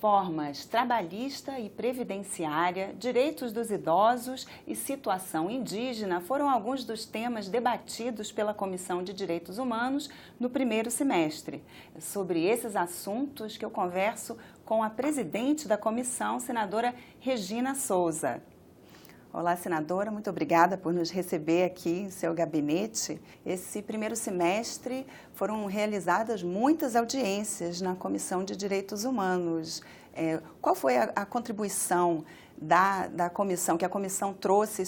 reformas trabalhista e previdenciária, direitos dos idosos e situação indígena foram alguns dos temas debatidos pela Comissão de Direitos Humanos no primeiro semestre. É sobre esses assuntos que eu converso com a presidente da comissão, senadora Regina Souza. Olá, senadora, muito obrigada por nos receber aqui em seu gabinete. Esse primeiro semestre foram realizadas muitas audiências na Comissão de Direitos Humanos. Qual foi a contribuição da comissão, que a comissão trouxe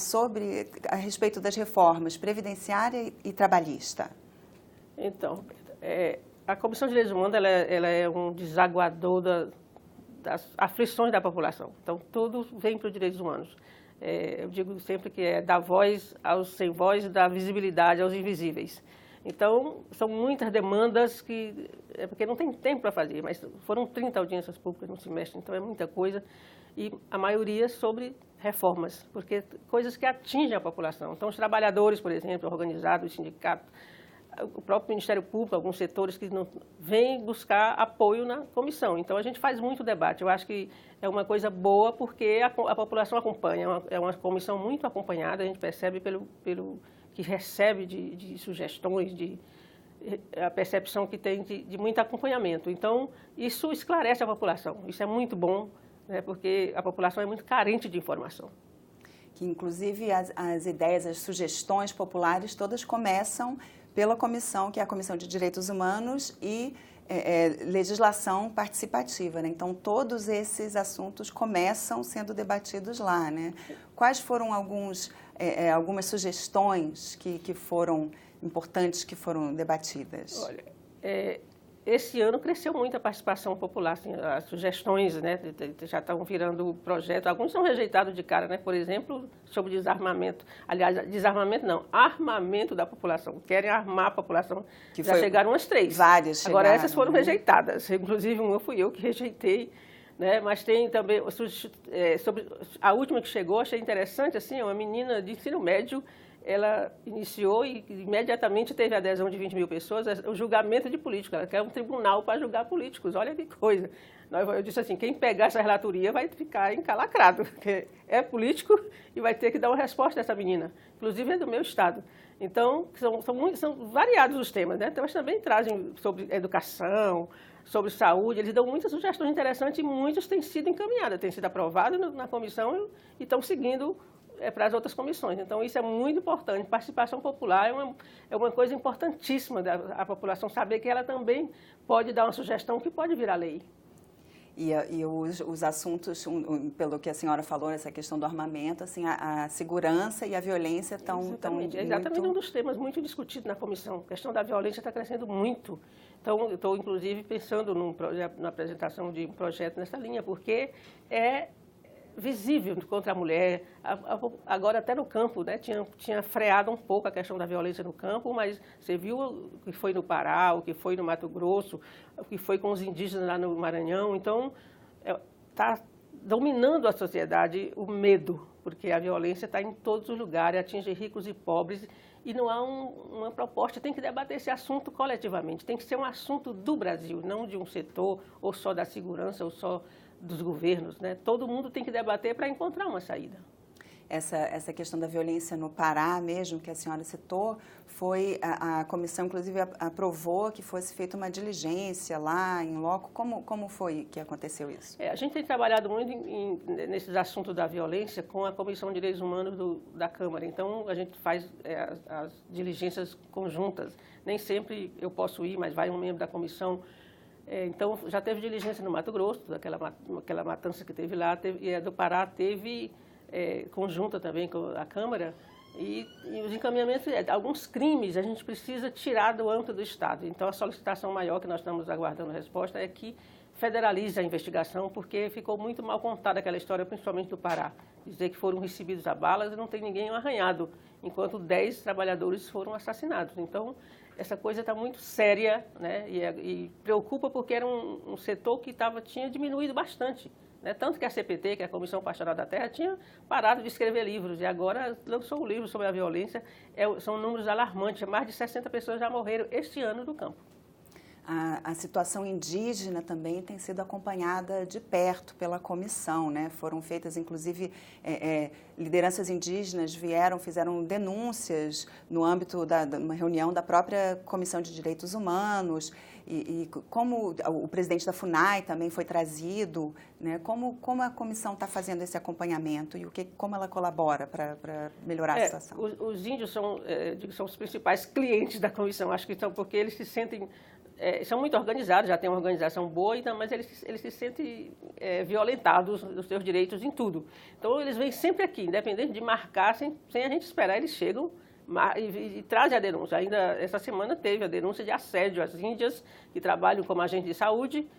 a respeito das reformas previdenciária e trabalhista? Então, a Comissão de Direitos Humanos ela é um desaguador das aflições da população. Então, tudo vem para os direitos humanos. Eu digo sempre que é dar voz aos sem voz, dar visibilidade aos invisíveis. Então, são muitas demandas porque não tem tempo para fazer, mas foram 30 audiências públicas no semestre, então é muita coisa, e a maioria sobre reformas, porque coisas que atingem a população. Então, os trabalhadores, por exemplo, organizados, os sindicatos, o próprio Ministério Público, alguns setores que não vêm buscar apoio na comissão. Então, a gente faz muito debate. Eu acho que é uma coisa boa porque a população acompanha. É uma comissão muito acompanhada, a gente percebe pelo que recebe de sugestões, a percepção que tem de muito acompanhamento. Então, isso esclarece a população. Isso é muito bom, né, porque a população é muito carente de informação. Que, inclusive, as ideias, as sugestões populares todas começam pela comissão, que é a Comissão de Direitos Humanos e legislação participativa, né? Então, todos esses assuntos começam sendo debatidos lá, né? Quais foram algumas sugestões que foram importantes, que foram debatidas? Olha, esse ano cresceu muito a participação popular, assim, as sugestões, né, já estão virando projeto, alguns são rejeitados de cara, né, por exemplo, sobre desarmamento, aliás, desarmamento não, armamento da população, querem armar a população, que já chegaram umas 3. Várias chegaram. Agora essas foram rejeitadas, inclusive uma fui eu que rejeitei, né, mas tem também, sobre a última que chegou, achei interessante, assim, uma menina de ensino médio, ela iniciou e imediatamente teve a adesão de 20 mil pessoas, o julgamento de políticos. Ela quer um tribunal para julgar políticos, olha que coisa. Eu disse assim, quem pegar essa relatoria vai ficar encalacrado, porque é político e vai ter que dar uma resposta a essa menina, inclusive é do meu estado. Então, são variados os temas, né? Então, eles também trazem sobre educação, sobre saúde, eles dão muitas sugestões interessantes e muitos têm sido encaminhados, têm sido aprovados na comissão e estão seguindo para as outras comissões. Então, isso é muito importante. Participação popular é uma coisa importantíssima da população saber que ela também pode dar uma sugestão que pode virar lei. E os assuntos, pelo que a senhora falou, essa questão do armamento, assim, a segurança e a violência estão exatamente. É exatamente um dos temas muito discutidos na comissão. A questão da violência está crescendo muito. Então, eu estou, inclusive, pensando na apresentação de um projeto nessa linha, porque é visível contra a mulher, agora até no campo, né, tinha freado um pouco a questão da violência no campo, mas você viu o que foi no Pará, o que foi no Mato Grosso, o que foi com os indígenas lá no Maranhão, então está dominando a sociedade o medo, porque a violência está em todos os lugares, atinge ricos e pobres, e não há uma proposta, tem que debater esse assunto coletivamente, tem que ser um assunto do Brasil, não de um setor, ou só da segurança, ou só dos governos, né? Todo mundo tem que debater para encontrar uma saída. Essa questão da violência no Pará mesmo, que a senhora citou, a comissão, inclusive, aprovou que fosse feita uma diligência lá em loco. Como foi que aconteceu isso? A gente tem trabalhado muito nesses assuntos da violência com a Comissão de Direitos Humanos da Câmara. Então, a gente faz as diligências conjuntas. Nem sempre eu posso ir, mas vai um membro da comissão. Então, já teve diligência no Mato Grosso, aquela matança que teve lá, e a do Pará teve conjunta também com a Câmara, e os encaminhamentos, alguns crimes a gente precisa tirar do âmbito do Estado. Então, a solicitação maior que nós estamos aguardando a resposta é que federalize a investigação, porque ficou muito mal contada aquela história, principalmente do Pará. Dizer que foram recebidos a balas e não tem ninguém arranhado, enquanto 10 trabalhadores foram assassinados. Então, essa coisa está muito séria, né? E preocupa porque era um setor que tinha diminuído bastante, né? Tanto que a CPT, que é a Comissão Pastoral da Terra, tinha parado de escrever livros e agora lançou um livro sobre a violência. São números alarmantes, mais de 60 pessoas já morreram este ano do campo. A situação indígena também tem sido acompanhada de perto pela comissão, né? Foram feitas, inclusive, lideranças indígenas fizeram denúncias no âmbito de uma reunião da própria Comissão de Direitos Humanos, e como o presidente da FUNAI também foi trazido, né? Como a comissão está fazendo esse acompanhamento e como ela colabora para melhorar a situação? Os índios são os principais clientes da comissão, acho que são porque eles se sentem... são muito organizados, já têm uma organização boa, mas eles se sentem violentados dos seus direitos em tudo. Então, eles vêm sempre aqui, independente de marcar, sem a gente esperar, eles chegam e trazem a denúncia. Ainda essa semana teve a denúncia de assédio às índias que trabalham como agentes de saúde,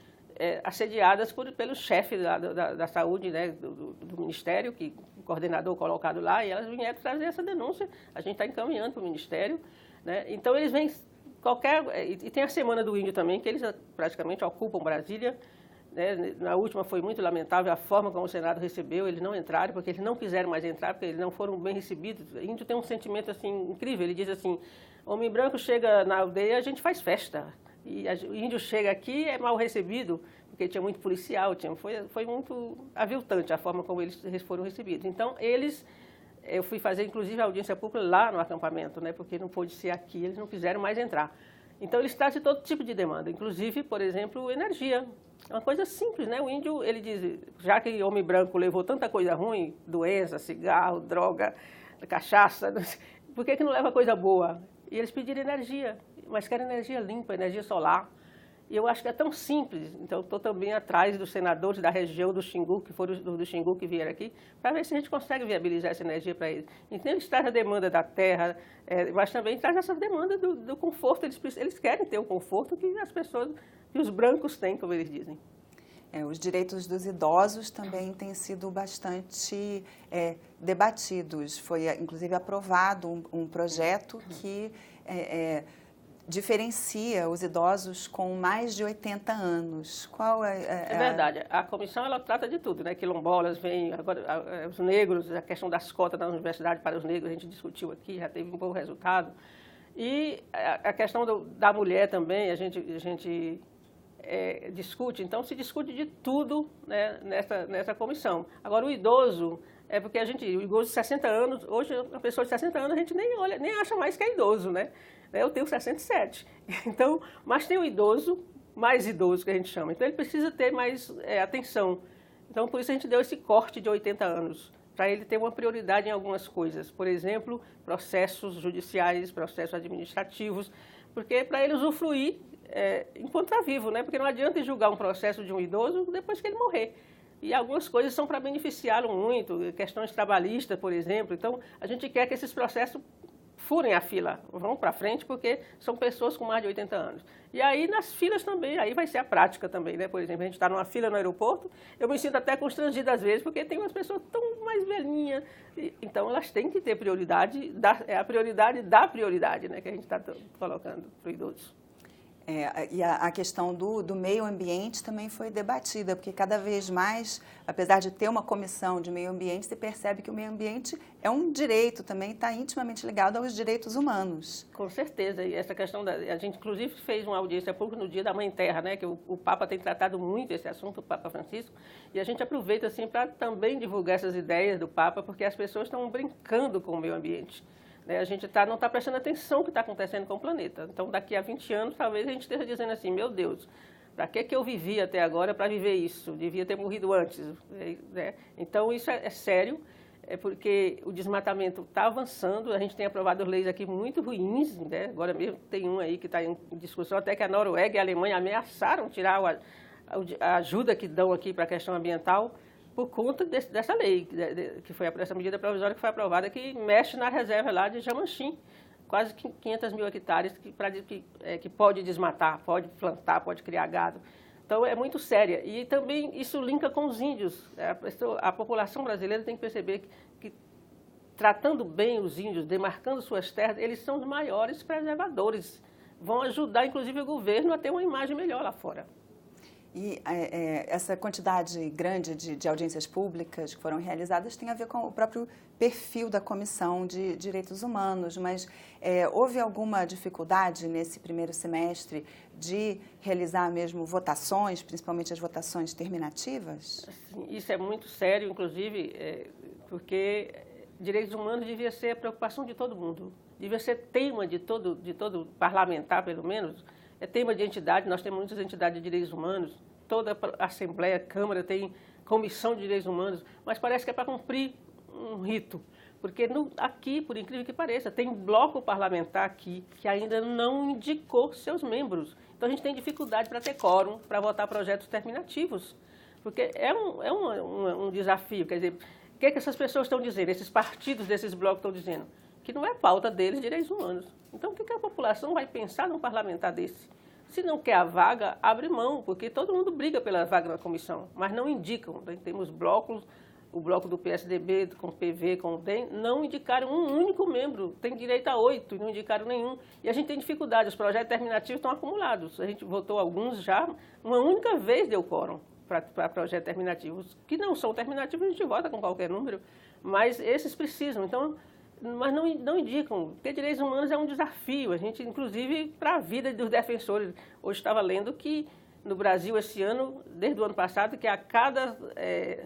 assediadas pelo chefe da saúde, né, do Ministério, o coordenador colocado lá, e elas vieram trazer essa denúncia. A gente está encaminhando para o Ministério, né? Então, eles vêm... E tem a Semana do Índio também, que eles praticamente ocupam Brasília, né? Na última foi muito lamentável a forma como o Senado recebeu, eles não entraram, porque eles não quiseram mais entrar, porque eles não foram bem recebidos. O índio tem um sentimento assim, incrível, ele diz assim, homem branco chega na aldeia, a gente faz festa, e o índio chega aqui, é mal recebido, porque tinha muito policial, foi muito aviltante a forma como eles foram recebidos. Então, eu fui fazer, inclusive, a audiência pública lá no acampamento, né, porque não pôde ser aqui, eles não quiseram mais entrar. Então, eles trazem todo tipo de demanda, inclusive, por exemplo, energia. É uma coisa simples, né? O índio, ele diz, já que o homem branco levou tanta coisa ruim, doença, cigarro, droga, cachaça, por que não leva coisa boa? E eles pediram energia, mas querem energia limpa, energia solar. E eu acho que é tão simples, então estou também atrás dos senadores da região do Xingu, que foram do Xingu que vieram aqui, para ver se a gente consegue viabilizar essa energia para eles. Então, eles trazem a demanda da terra, mas também trazem essa demanda do conforto. Eles querem ter o conforto que as pessoas, que os brancos têm, como eles dizem. Os direitos dos idosos também têm sido bastante debatidos. Foi, inclusive, aprovado um projeto que... diferencia os idosos com mais de 80 anos. Qual É verdade. A comissão, ela trata de tudo, né? Quilombolas, vem agora os negros, a questão das cotas da universidade para os negros, a gente discutiu aqui, já teve um bom resultado. E a questão da mulher também, a gente discute. Então, se discute de tudo, né, nessa comissão. Agora, o idoso... porque o idoso de 60 anos, hoje, uma pessoa de 60 anos, a gente nem olha, nem acha mais que é idoso, né? Eu tenho 67. Então, mas tem o idoso, mais idoso que a gente chama. Então, ele precisa ter mais atenção. Então, por isso a gente deu esse corte de 80 anos, para ele ter uma prioridade em algumas coisas. Por exemplo, processos judiciais, processos administrativos, porque para ele usufruir enquanto está vivo, né? Porque não adianta julgar um processo de um idoso depois que ele morrer. E algumas coisas são para beneficiá-lo muito, questões trabalhistas, por exemplo. Então, a gente quer que esses processos furem a fila, vão para frente, porque são pessoas com mais de 80 anos. E aí, nas filas também, aí vai ser a prática também, né? Por exemplo, a gente está numa fila no aeroporto, eu me sinto até constrangida às vezes, porque tem umas pessoas tão mais velhinhas. Então, elas têm que ter prioridade, a prioridade da prioridade, né? Que a gente está colocando para o idoso. E a questão do meio ambiente também foi debatida, porque cada vez mais, apesar de ter uma comissão de meio ambiente, se percebe que o meio ambiente é um direito também, está intimamente ligado aos direitos humanos. Com certeza, e essa questão, a gente inclusive fez uma audiência pública no Dia da Mãe Terra, né, que o Papa tem tratado muito esse assunto, o Papa Francisco, e a gente aproveita assim, para também divulgar essas ideias do Papa, porque as pessoas estão brincando com o meio ambiente. A gente não está prestando atenção no que está acontecendo com o planeta. Então, daqui a 20 anos, talvez a gente esteja dizendo assim, meu Deus, para que eu vivi até agora para viver isso? Devia ter morrido antes. Né? Então, isso é sério, porque o desmatamento está avançando, a gente tem aprovado leis aqui muito ruins, né? Agora mesmo tem um aí que está em discussão, até que a Noruega e a Alemanha ameaçaram tirar a ajuda que dão aqui para a questão ambiental, por conta dessa lei, que foi essa medida provisória que foi aprovada, que mexe na reserva lá de Jamanchim, quase 500 mil hectares que pode desmatar, pode plantar, pode criar gado. Então, é muito séria. E também isso linka com os índios. A população brasileira tem que perceber que tratando bem os índios, demarcando suas terras, eles são os maiores preservadores. Vão ajudar, inclusive, o governo a ter uma imagem melhor lá fora. E essa quantidade grande de audiências públicas que foram realizadas tem a ver com o próprio perfil da Comissão de Direitos Humanos, mas houve alguma dificuldade nesse primeiro semestre de realizar mesmo votações, principalmente as votações terminativas? Assim, isso é muito sério, inclusive, porque direitos humanos devia ser a preocupação de todo mundo, devia ser tema de todo parlamentar, pelo menos. É tema de entidade, nós temos muitas entidades de direitos humanos, toda a Assembleia, a Câmara tem comissão de direitos humanos, mas parece que é para cumprir um rito. Porque aqui, por incrível que pareça, tem bloco parlamentar aqui que ainda não indicou seus membros. Então a gente tem dificuldade para ter quórum, para votar projetos terminativos. Porque é um desafio, quer dizer, o que essas pessoas estão dizendo, esses partidos desses blocos estão dizendo? Que não é pauta deles direitos humanos. Então, o que a população vai pensar num parlamentar desse? Se não quer a vaga, abre mão, porque todo mundo briga pela vaga na comissão, mas não indicam. Temos blocos, o bloco do PSDB, com o PV, com o DEM, não indicaram um único membro, tem direito a 8 e não indicaram nenhum. E a gente tem dificuldade, os projetos terminativos estão acumulados. A gente votou alguns já, uma única vez deu quórum para projetos terminativos. Que não são terminativos, a gente vota com qualquer número, mas esses precisam. Então, mas não indicam, porque direitos humanos é um desafio, a gente, inclusive, para a vida dos defensores. Hoje estava lendo que no Brasil, esse ano, desde o ano passado, que a cada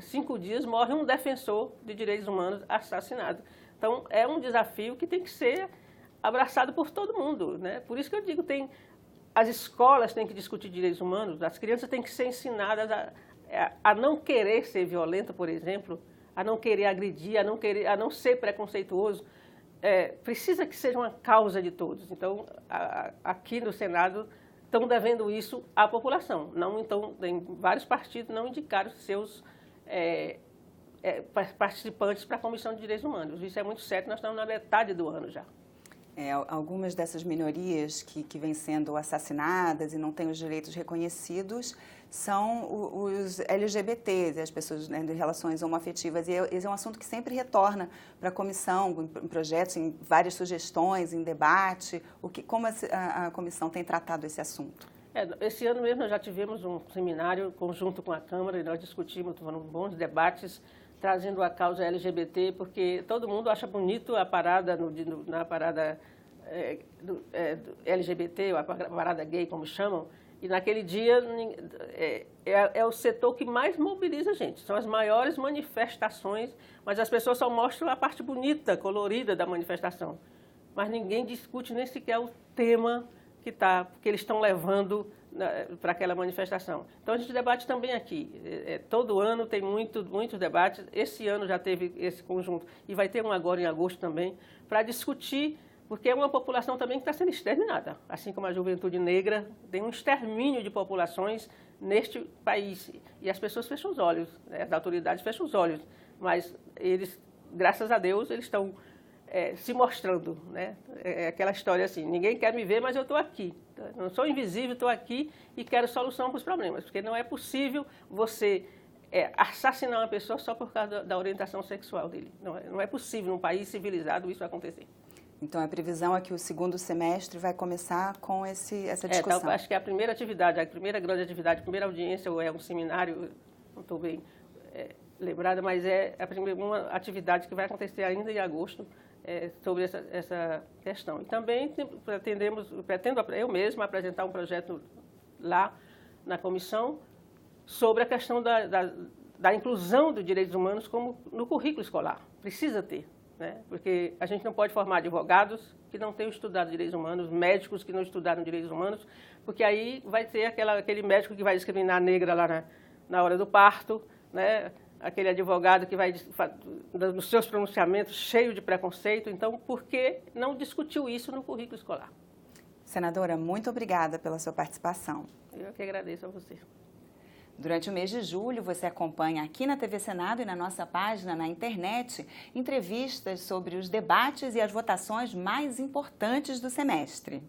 5 dias morre um defensor de direitos humanos assassinado. Então, é um desafio que tem que ser abraçado por todo mundo, né? Por isso que eu digo, as escolas têm que discutir direitos humanos, as crianças têm que ser ensinadas a não querer ser violenta, por exemplo, a não querer agredir, a não ser preconceituoso, precisa que seja uma causa de todos. Então, aqui no Senado, estão devendo isso à população. Então, vários partidos não indicaram seus participantes para a Comissão de Direitos Humanos. Isso é muito sério, nós estamos na metade do ano já. Algumas dessas minorias que vêm sendo assassinadas e não têm os direitos reconhecidos são os LGBTs, as pessoas, né, de relações homoafetivas. E esse é um assunto que sempre retorna para a comissão, em projetos, em várias sugestões, em debate. Como a comissão tem tratado esse assunto? Esse ano mesmo nós já tivemos um seminário conjunto com a Câmara e nós discutimos, foram bons debates, trazendo a causa LGBT, porque todo mundo acha bonito a parada, na parada do LGBT, ou a parada gay, como chamam, e naquele dia é o setor que mais mobiliza a gente. São as maiores manifestações, mas as pessoas só mostram a parte bonita, colorida da manifestação. Mas ninguém discute nem sequer o tema que eles estão levando para aquela manifestação. Então, a gente debate também aqui. Todo ano tem muitos debates. Esse ano já teve esse conjunto, e vai ter um agora em agosto também, para discutir, porque é uma população também que está sendo exterminada. Assim como a juventude negra, tem um extermínio de populações neste país. E as pessoas fecham os olhos, né? As autoridades fecham os olhos. Mas eles, graças a Deus, eles estão se mostrando, né? É aquela história assim, ninguém quer me ver, mas eu estou aqui. Não sou invisível, estou aqui e quero solução para os problemas, porque não é possível você assassinar uma pessoa só por causa da orientação sexual dele. Não é possível num país civilizado isso acontecer. Então, a previsão é que o segundo semestre vai começar com essa discussão. Então, acho que a primeira atividade, a primeira grande atividade, a primeira audiência, ou é um seminário, não estou bem lembrada, mas é uma atividade que vai acontecer ainda em agosto, sobre essa questão. E também pretendo eu mesma apresentar um projeto lá na comissão sobre a questão da inclusão dos direitos humanos como no currículo escolar. Precisa ter, né? Porque a gente não pode formar advogados que não tenham estudado direitos humanos, médicos que não estudaram direitos humanos, porque aí vai ter aquele médico que vai discriminar a negra lá na hora do parto, né? Aquele advogado que vai, nos seus pronunciamentos, cheio de preconceito. Então, por que não discutiu isso no currículo escolar? Senadora, muito obrigada pela sua participação. Eu que agradeço a você. Durante o mês de julho, você acompanha aqui na TV Senado e na nossa página na internet entrevistas sobre os debates e as votações mais importantes do semestre.